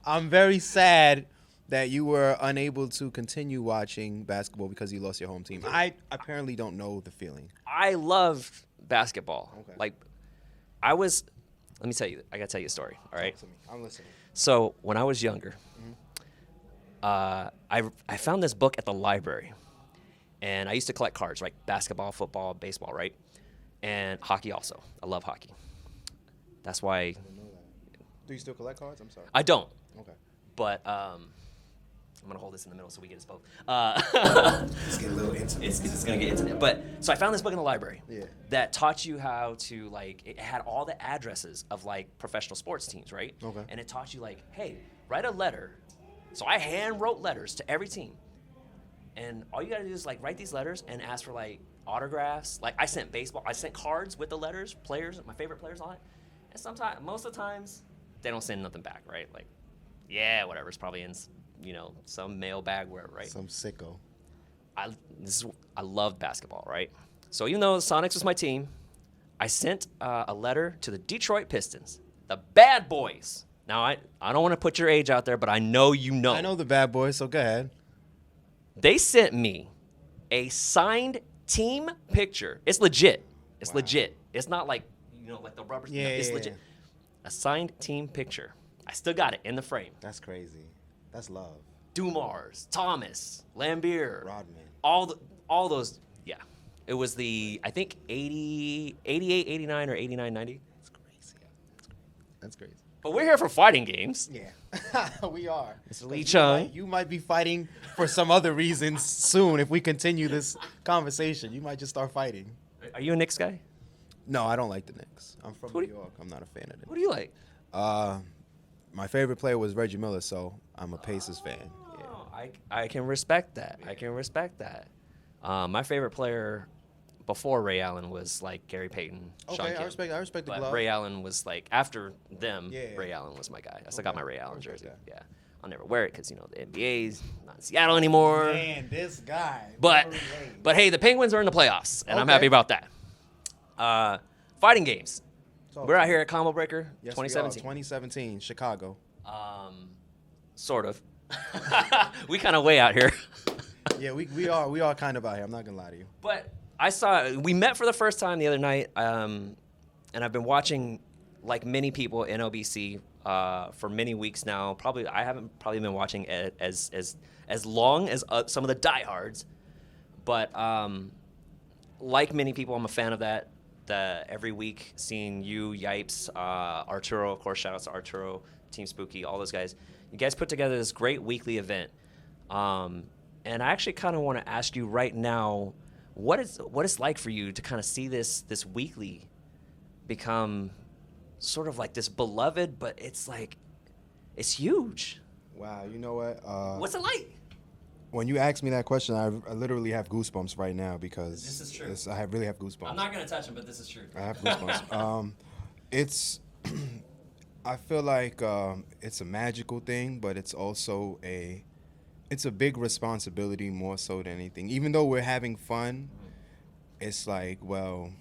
I'm very sad that you were unable to continue watching basketball because you lost your home team. I apparently don't know the feeling. I love basketball. Okay. Like, let me tell you, I got to tell you a story, all right? Talk to me. I'm listening. So, when I was younger, I found this book at the library. And I used to collect cards, right? Basketball, football, baseball, right? And hockey also. I love hockey. That's why I didn't know that. Do you still collect cards? I'm sorry. I don't. Okay. But I'm going to hold this in the middle so we get us both. Let's get a little intimate. It's going to get intimate. But so I found this book in the library that taught you how to, like, it had all the addresses of, like, professional sports teams, right? Okay. And it taught you, like, hey, write a letter. So I hand wrote letters to every team. And all you got to do is, like, write these letters and ask for, like, autographs. Like, I sent cards with the letters, players, my favorite players on it. And most of the times, they don't send nothing back, right? Like, yeah, whatever. It's probably in, some mailbag, wherever, right? Some sicko. I loved basketball, right? So even though the Sonics was my team, I sent a letter to the Detroit Pistons, the bad boys. Now, I don't want to put your age out there, but I know you know. I know the bad boys, so go ahead. They sent me a signed team picture. It's legit. It's legit. It's not like, like the rubber. Yeah, it's legit. A signed team picture. I still got it in the frame. That's crazy. That's love. Dumars, Thomas, Lambeer. Rodman. All those. Yeah. It was I think 88, 89, or 89, 90. That's crazy. That's crazy. But we're here for fighting games. Yeah, we are. Mr. Lee Chung. You might be fighting for some other reasons soon if we continue this conversation. You might just start fighting. Are you a Knicks guy? No, I don't like the Knicks. I'm from New York. I'm not a fan of them. Who do you like? My favorite player was Reggie Miller, so I'm a Pacers fan. Yeah. I can respect that. I can respect that. My favorite player before Ray Allen was like Gary Payton. Sean Okay, Kemp. I respect the But glove. Ray Allen was like after them. Yeah. Ray Allen was my guy. I still got my Ray Allen respect jersey. that. Yeah, I'll never wear it because the NBA's not in Seattle anymore. Man, this guy. But hey, the Penguins are in the playoffs, and I'm happy about that. Fighting games. We're out here at Combo Breaker, Yes, 2017. 2017, Chicago. Sort of. We kind of way out here. Yeah, we are kind of out here. I'm not gonna lie to you. But we met for the first time the other night, and I've been watching, like many people in OBC, for many weeks now. I haven't been watching it as long as some of the diehards, but like many people, I'm a fan of that. Every week seeing you, Yipes, Arturo, of course, shout outs to Arturo, Team Spooky, all those guys. You guys put together this great weekly event, and I actually kind of want to ask you right now, what it's like for you to kind of see this weekly become sort of like this beloved, but it's huge. Wow, you know what? What's it like? When you ask me that question, I literally have goosebumps right now because This is true. I really have goosebumps. I'm not gonna touch him, but this is true. I have goosebumps. I feel like it's a magical thing, but it's also it's a big responsibility more so than anything. Even though we're having fun, it's like, well,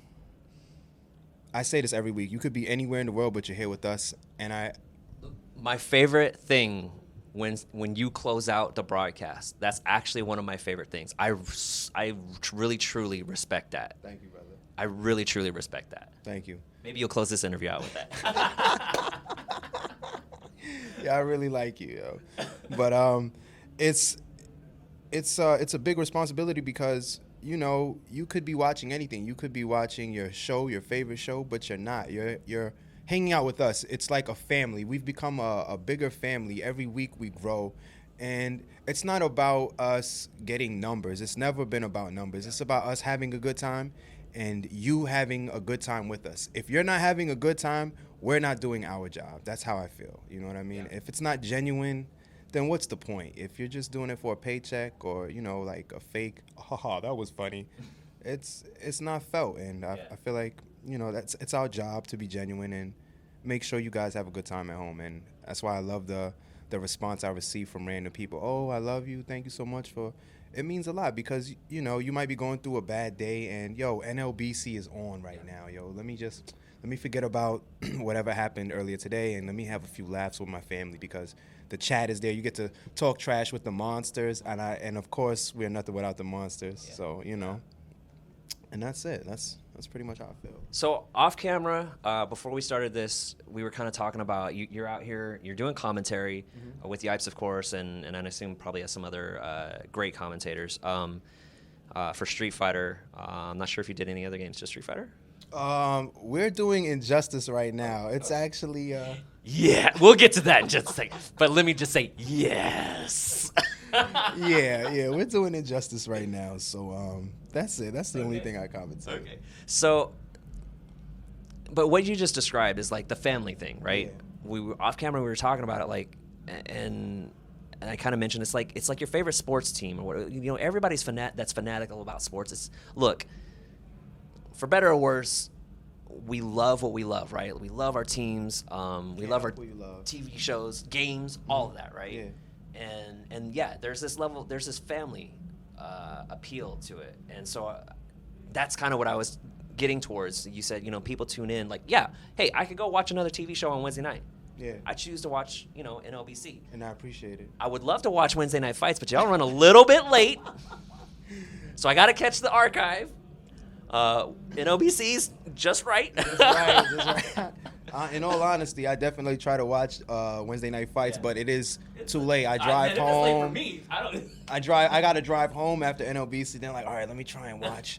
I say this every week. You could be anywhere in the world, but you're here with us. And My favorite thing when you close out the broadcast, that's actually one of my favorite things. I really, truly respect that. Thank you, brother. I really, truly respect that. Thank you. Maybe you'll close this interview out with that. Yeah, I really like you, yo. But it's a big responsibility because you could be watching anything. You could be watching your favorite show, but you're not. You're hanging out with us. It's like a family. We've become a bigger family. Every week we grow. And it's not about us getting numbers. It's never been about numbers. It's about us having a good time and you having a good time with us. If you're not having a good time, we're not doing our job. That's how I feel. You know what I mean? Yeah. If it's not genuine, then what's the point? If you're just doing it for a paycheck or, like a fake, that was funny, it's not felt. And I feel like, it's our job to be genuine and make sure you guys have a good time at home. And that's why I love the the response I receive from random people. Oh, I love you. Thank you so much for. It means a lot because you know you might be going through a bad day and yo NLBC is on right now. Yo, let me forget about whatever happened earlier today and let me have a few laughs with my family because the chat is there. You get to talk trash with the monsters and of course we're nothing without the monsters. Yeah. So you know, and that's it. That's pretty much how I feel. So off camera, before we started this, we were kind of talking about you're out here, you're doing commentary with Yipes, of course, and I assume probably has some other great commentators for Street Fighter. I'm not sure if you did any other games, just Street Fighter. We're doing Injustice right now. It's actually Yeah, we'll get to that in just a second. But let me just say yes. yeah, we're doing Injustice right now. So that's it. That's the only thing I commentate. Okay. So, but what you just described is like the family thing, right? Yeah. We were off camera. We were talking about it, like, and I kind of mentioned it's like your favorite sports team, or what, you know, everybody's that's fanatical about sports. It's look, for better or worse, we love what we love, right? We love our teams. We love our TV shows, games, all of that, right? Yeah. And yeah, there's this family appeal to it, and so that's kind of what I was getting towards. You said, you know, people tune in, like, yeah, hey, I could go watch another TV show on Wednesday night. Yeah. I choose to watch, you know, NLBC. And I appreciate it. I would love to watch Wednesday Night Fights, but y'all run a little bit late, so I got to catch the archive. NLBC's just right. That's right. That's right. In all honesty, I definitely try to watch Wednesday Night Fights, but it is too late. I drive home. It's late for me. I gotta drive home after NLBC. Then like, all right, let me try and watch.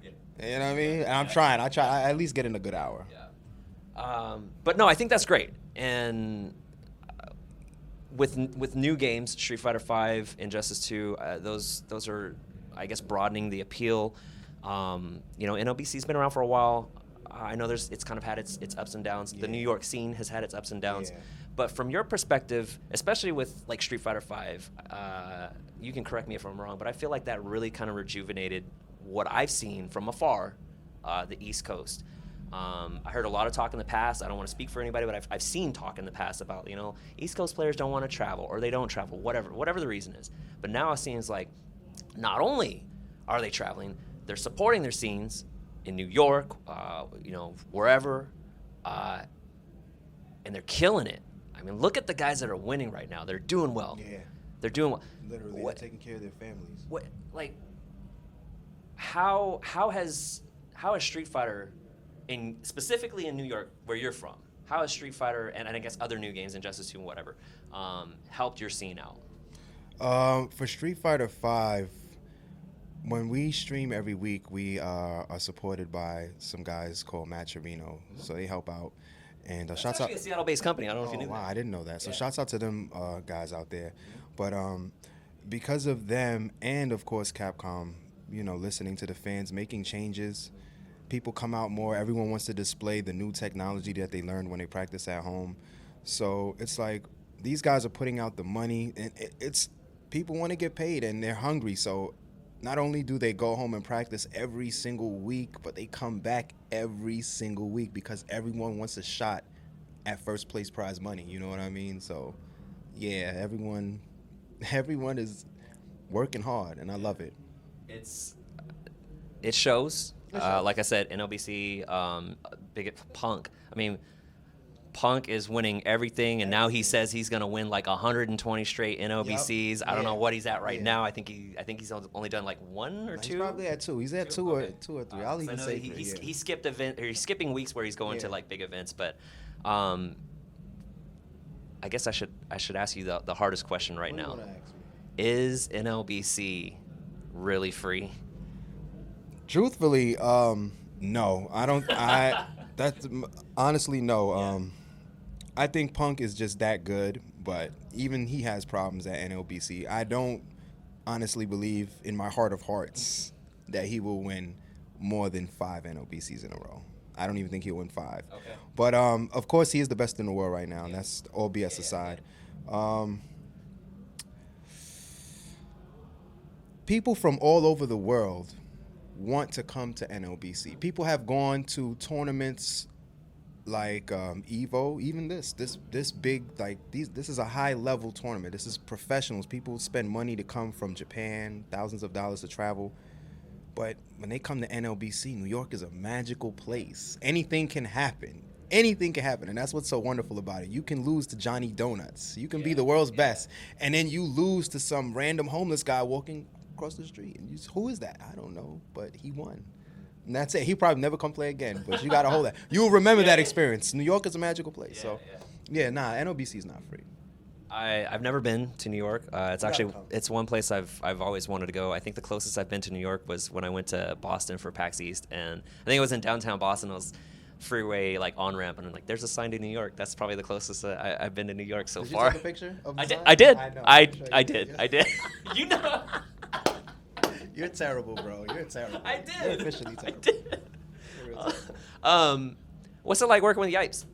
Yeah. You know what I mean? And I'm trying. I at least get in a good hour. Yeah. But no, I think that's great. And with new games, Street Fighter V, Injustice 2, those are, I guess, broadening the appeal. You know, NLBC's been around for a while. I know it's kind of had its ups and downs. Yeah. The New York scene has had its ups and downs. Yeah. But from your perspective, especially with like Street Fighter V, you can correct me if I'm wrong, but I feel like that really kind of rejuvenated what I've seen from afar, the East Coast. I heard a lot of talk in the past. I don't want to speak for anybody, but I've seen talk in the past about, you know, East Coast players don't want to travel or they don't travel, whatever the reason is. But now it seems like not only are they traveling, they're supporting their scenes in New York, you know, wherever, and they're killing it. I mean, look at the guys that are winning right now. They're doing well. Yeah. They're doing well. Literally, they're taking care of their families. What, like, how has Street Fighter, specifically in New York, where you're from, how has Street Fighter and I guess other new games, Injustice 2 and whatever, helped your scene out? For Street Fighter V, when we stream every week, we are supported by some guys called Matcherino, so they help out. And That's shouts actually out. a Seattle-based company. I don't know if you knew Wow, that. I didn't know that. So Yeah. shouts out to them guys out there. But because of them and of course Capcom, you know, listening to the fans, making changes, people come out more. Everyone wants to display the new technology that they learned when they practice at home. So it's like these guys are putting out the money, and it's people want to get paid and they're hungry. So not only do they go home and practice every single week, but they come back every single week because everyone wants a shot at first place prize money. You know what I mean? So, yeah, everyone is working hard, and I love it. It shows. Like I said, NLBC, big Punk. I mean, Punk is winning everything, and now he says he's going to win like 120 straight NLBCs. Yep. I don't know what he's at right now. I think he's only done like one or two. He's probably at two. He's at two or three. I'll even say he skipped event, or he's skipping weeks where he's going to like big events. But I guess I should ask you the hardest question right now. Is NLBC really free? Truthfully, no. I don't. That's honestly no. I think Punk is just that good, but even he has problems at NLBC. I don't honestly believe in my heart of hearts that he will win more than 5 NLBCs in a row. I don't even think he'll win 5. Okay. But of course, he is the best in the world right now, and that's all BS aside. People from all over the world want to come to NLBC. People have gone to tournaments like Evo, even this big, like this is a high level tournament. This is professionals. People spend money to come from Japan, thousands of dollars to travel. But when they come to NLBC, New York is a magical place. Anything can happen. Anything can happen, and that's what's so wonderful about it. You can lose to Johnny Donuts. You can be the world's best, and then you lose to some random homeless guy walking across the street. And who is that? I don't know, but he won. And that's it. He probably never come play again, but you got to hold that. You'll remember that experience. New York is a magical place. NLBC is not free. I've never been to New York. It's one place I've always wanted to go. I think the closest I've been to New York was when I went to Boston for PAX East, and I think it was in downtown Boston. It was freeway like on ramp, and I'm like, there's a sign to New York. That's probably the closest I've been to New York so far. Did you take a picture of the sign? I did. I did. You know. You're terrible, bro. You're terrible. I did. You're officially terrible. I did. What's it like working with Yipes?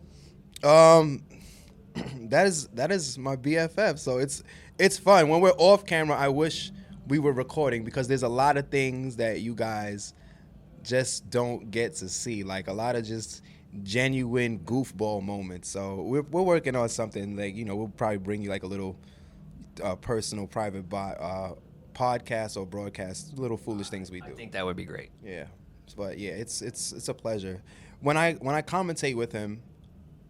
That is my BFF. So it's fun. When we're off camera, I wish we were recording because there's a lot of things that you guys just don't get to see, like a lot of just genuine goofball moments. So we're working on something like, we'll probably bring you like a little personal private podcast or broadcast, little foolish things we do. I think that would be great. Yeah, but yeah, it's a pleasure. When I commentate with him,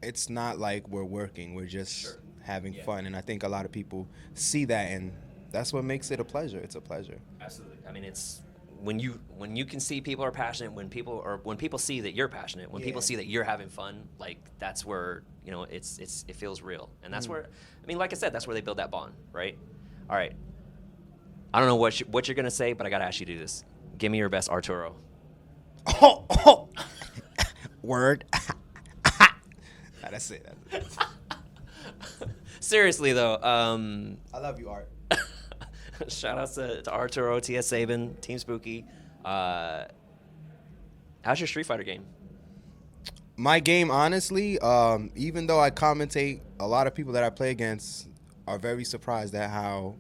it's not like we're working. We're just having fun, and I think a lot of people see that, and that's what makes it a pleasure. It's a pleasure. Absolutely. I mean, it's when you can see people are passionate, when people see that you're passionate, when people see that you're having fun, like that's where it feels real, and that's where, I mean, like I said, that's where they build that bond, right? All right. I don't know what you're gonna say, but I gotta ask you to do this. Give me your best Arturo. Oh. Word. That's it. Seriously though, I love you, Art. Shout outs to Arturo, TS Sabin, Team Spooky. How's your Street Fighter game? My game, honestly, even though I commentate, a lot of people that I play against are very surprised at how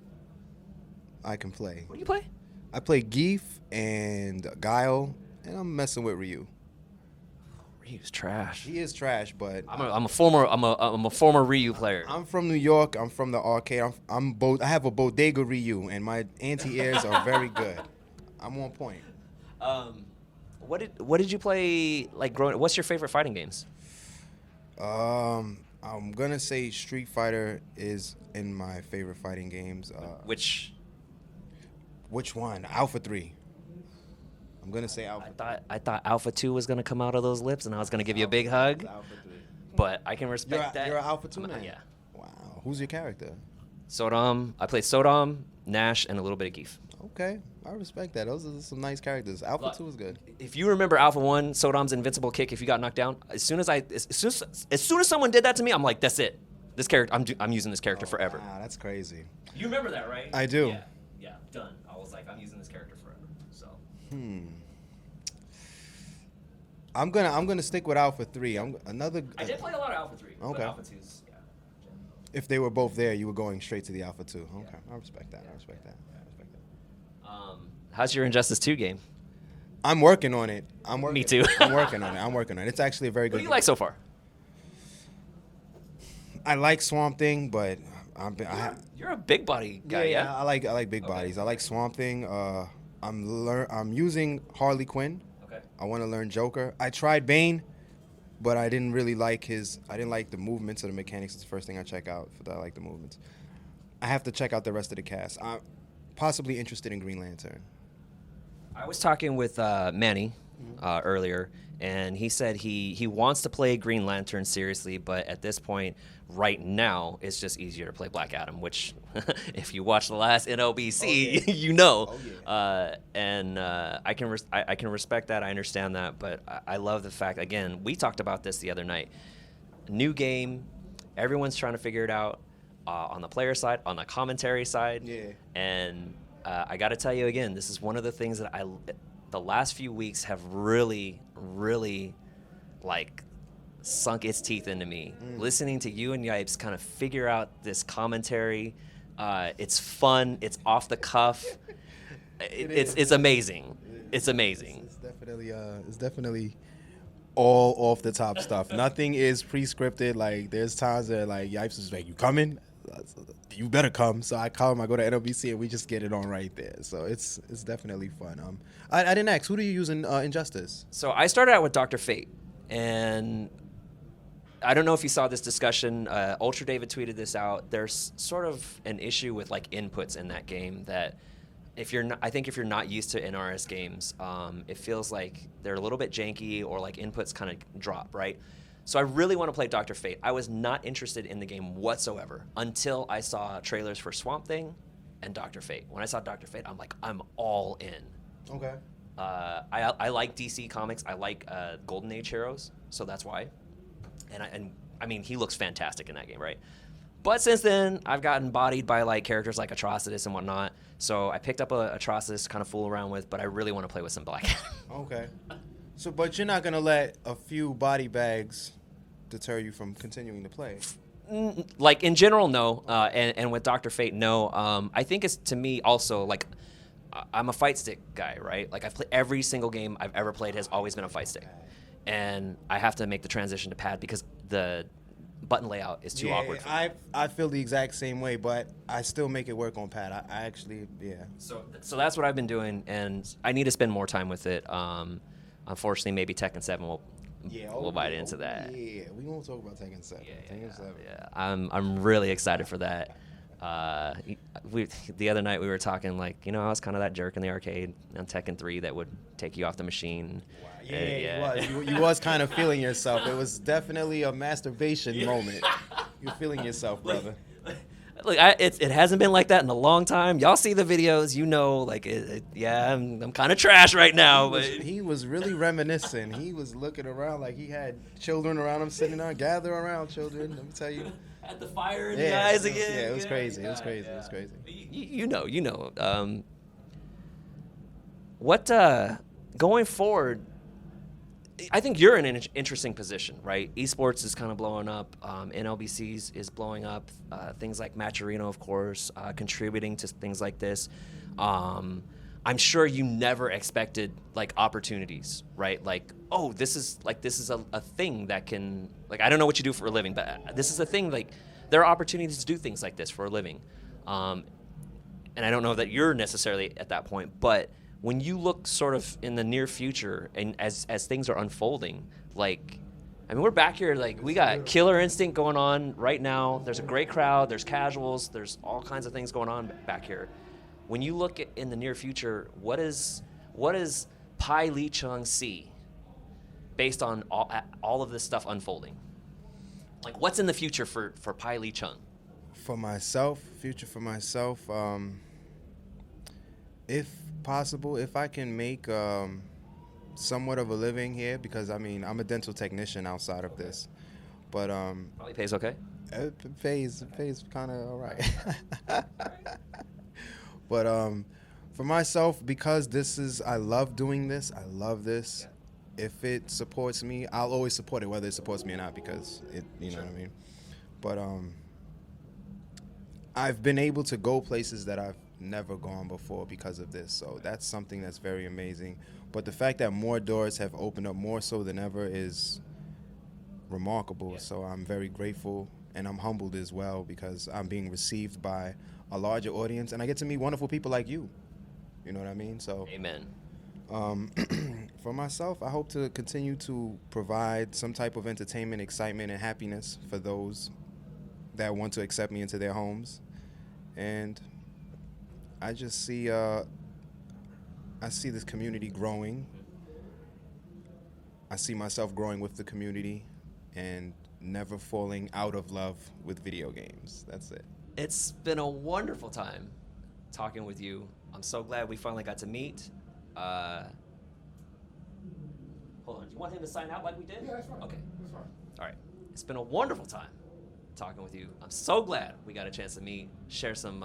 I can play. What do you play? I play Geef and Guile, and I'm messing with Ryu. Ryu's trash. He is trash, but I'm a former Ryu player. I'm from New York. I'm from the arcade. I have a bodega Ryu, and my anti-airs are very good. I'm on point. What did you play like growing? What's your favorite fighting games? I'm gonna say Street Fighter is in my favorite fighting games. Which one? Alpha 3. I'm gonna say Alpha. I thought Alpha 2 was gonna come out of those lips, and I was gonna give you a big hug. Alpha 3. But I can respect that. You're an Alpha 2 man. Yeah. Wow. Who's your character? Sodom. I played Sodom, Nash, and a little bit of Geef. Okay, I respect that. Those are some nice characters. Alpha 2 is good. If you remember Alpha 1, Sodom's invincible kick, if you got knocked down, as soon as someone did that to me, I'm like, that's it. This character, I'm using this character forever. Wow, that's crazy. You remember that, right? I do. Yeah, done. I was like, I'm using this character forever. So. I'm gonna stick with Alpha 3. I did play a lot of Alpha 3. Okay. But Alpha 2's, yeah. If they were both there, you were going straight to the Alpha 2. Okay, yeah. I respect that. How's your Injustice 2 game? I'm working on it. Me too. I'm working on it. It's actually a very good What do you like so far? I like Swamp Thing, but You're a big body guy, yeah? I like big bodies. I like Swamp Thing. I'm using Harley Quinn. Okay. I want to learn Joker. I tried Bane, but I didn't really like I didn't like the movements or the mechanics. It's the first thing I check out. I like the movements. I have to check out the rest of the cast. I'm possibly interested in Green Lantern. I was talking with Manny earlier, and he said he wants to play Green Lantern seriously, but at this point, right now, it's just easier to play Black Adam, which, if you watch the last NLBC, you know. And I can respect that. I understand that, but I love the fact, again, we talked about this the other night. New game, everyone's trying to figure it out on the player side, on the commentary side. Yeah. And I got to tell you again, this is one of the things that the last few weeks have really, really, like, sunk its teeth into me. Listening to you and Yipes kind of figure out this commentary. It's fun. It's off the cuff. It's amazing. It's amazing. It's definitely all off the top stuff. Nothing is pre-scripted. Like there's times that like Yipes is like, "You coming? You better come." So I call him. I go to NLBC and we just get it on right there. So it's definitely fun. I didn't ask. Who do you use in Injustice? So I started out with Dr. Fate, and I don't know if you saw this discussion. Ultra David tweeted this out. There's sort of an issue with like inputs in that game that if you're not used to NRS games, it feels like they're a little bit janky or like inputs kind of drop, right? So I really want to play Dr. Fate. I was not interested in the game whatsoever until I saw trailers for Swamp Thing and Dr. Fate. When I saw Dr. Fate, I'm like, I'm all in. Okay. I like DC Comics. I like Golden Age heroes, so that's why. And I mean, he looks fantastic in that game, right? But since then, I've gotten bodied by like characters like Atrocitus and whatnot. So I picked up a Atrocitus to kind of fool around with, but I really want to play with some Black. Okay. So, but you're not gonna let a few body bags deter you from continuing to play. Like in general, no. And with Dr. Fate, no. I think it's to me also like I'm a fight stick guy, right? Like I've played every single game I've ever played has always been a fight stick, and I have to make the transition to pad because the button layout is too awkward for me. I feel the exact same way, but I still make it work on pad. I actually, yeah. So that's what I've been doing, and I need to spend more time with it. Unfortunately, maybe Tekken 7 we'll bite into that. Yeah, we won't talk about Tekken 7. Tekken 7. Yeah, I'm really excited for that. The other night we were talking like, I was kind of that jerk in the arcade on Tekken 3 that would take you off the machine. Wow. Yeah. You was kind of feeling yourself. It was definitely a masturbation moment. You're feeling yourself, brother. Look, it hasn't been like that in a long time. Y'all see the videos, like, I'm kind of trash right now. But he was really reminiscing. He was looking around like he had children around him sitting down. Gather around, children. Let me tell you. At the fire in the eyes again. Yeah, it was crazy. It was crazy. It was crazy. You know. What going forward? I think you're in an interesting position, right? Esports is kind of blowing up. NLBC is blowing up. Things like Matcherino, of course, contributing to things like this. I'm sure you never expected like opportunities, right? Like, oh, this is a thing that can, like, I don't know what you do for a living, but this is a thing. Like, there are opportunities to do things like this for a living. And I don't know that you're necessarily at that point, but when you look sort of in the near future and as things are unfolding, like, I mean, we're back here, like, we got Killer Instinct going on right now. There's a great crowd. There's casuals. There's all kinds of things going on back here. When you look in the near future, what is Pai Lee Chung see based on all of this stuff unfolding? Like, what's in the future for Pai Lee Chung? For myself, if possible, if I can make somewhat of a living here, because I mean I'm a dental technician outside of this, but probably pays okay. It pays kind of all right. But for myself, because I love doing this. I love this. If it supports me, I'll always support it, whether it supports me or not, because you know what I mean. But I've been able to go places that I've never gone before because of this, so that's something that's very amazing. But the fact that more doors have opened up more so than ever is remarkable. Yeah. So I'm very grateful, and I'm humbled as well, because I'm being received by a larger audience, and I get to meet wonderful people like you. You know what I mean? So amen. For myself, I hope to continue to provide some type of entertainment, excitement, and happiness for those that want to accept me into their homes. And I just see this community growing. I see myself growing with the community and never falling out of love with video games. That's it. It's been a wonderful time talking with you. I'm so glad we finally got to meet. Hold on. Do you want him to sign out like we did? Yeah, that's fine. Okay. That's fine. All right. It's been a wonderful time talking with you. I'm so glad we got a chance to meet, share some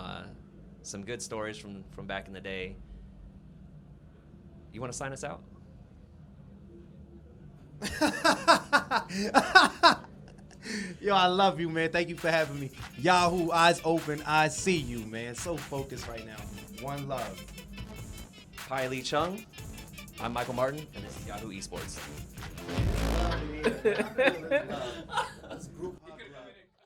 good stories from back in the day. You want to sign us out? Yo, I love you, man. Thank you for having me. Yahoo, eyes open, I see you, man. So focused right now. One love. Pai Lee Chung, I'm Michael Martin, and this is Yahoo Esports. That's group